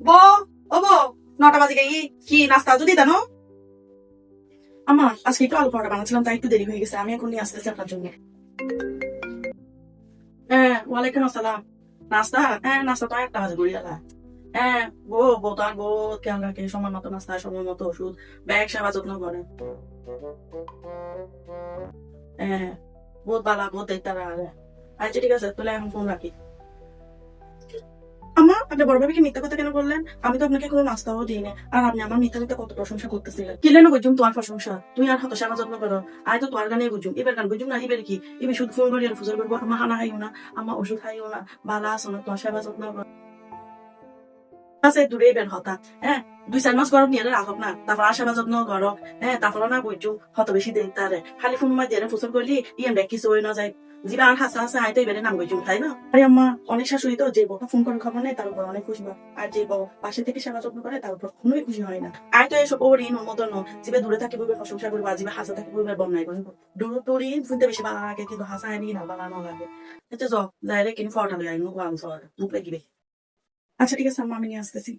বো ও বো 9টা বাজে গিয়ে কি নাস্তা যদি দেনো আমার আজকে একটু আলু পরোটা বানাচ্ছিলাম তাই একটু দেরি হয়ে গেছে আমি এখন নিয়ে আসতেছি আপনার জন্য হ্যাঁ ওয়ালাইকুম আসসালাম নাস্তা হ্যাঁ নাস্তা তো 1টা বাজে ঘুরিয়ে হ্যাঁ বউ তো আর বউ খেয়াল রাখে সময় মতো নাস্তা সময় মতো ওষুধ ব্যাগ সেবা যত্ন করে হ্যাঁ বহুত বালা বহুত দেখতে রাখে আচ্ছা ঠিক আছে তাহলে এখন ফোন রাখি আমার আপনি বড় ভাবিকে মিথ্যা কথা কেন বললেন আমি তো আপনাকে কোনো নাস্তাও দিই না আর আপনি আমার মিথ্যা মিথ্যা কত প্রশংসা করতেছিলেন কি লেনো বুঝুম তোমার প্রশংসা তুই আর হাতে সেবা যত্ন করো আয় তো তোমার গানে বুঝুম এবার গান বুঝুম না এবার কি এবার শুধু ফোন করি আর ফুজল করবো আমার হানা খাইও না আমার ওষুধ খাইও না বালা আসো না তোমার সেবা যত্ন করো আছে দূরে বের হতা হ্যাঁ 2-4 মাস গরম নিয়ে রাখক না তারপর সেবা যত্ন করো হ্যাঁ তারপর না বুঝুম হত বেশি দেখ তারে খালি ফোন মার দিয়ে ফুসল করলি ইয়ে দেখ কিছু হয়ে না যায় জিবা আর হাসা হাসা আয় তো এবারে নাম বুঝুম তাই না আরে আম্মা অনেক শাশুড়ি তো যে বউটা ফোন করে খবর নেই তার উপর অনেক খুশি হয় আর যে বউ পাশে থেকে সেবা যত্ন করে তার উপর কখনোই খুশি হয় না আয় তো এসব ওর ইন মতন জিবে দূরে থাকে বইবে প্রশংসা করবো আর জিবে হাসা থাকে বইবে বন্যায় করবো দূর দূরই শুনতে বেশি ভালো লাগে কিন্তু হাসা আইনি না ভালো লাগে এটা যাই রে কিন ফটা লই আইনু গান সর বুক লাগিবে আচ্ছা ঠিক আছে আম্মা আমি নিয়ে আসতেছি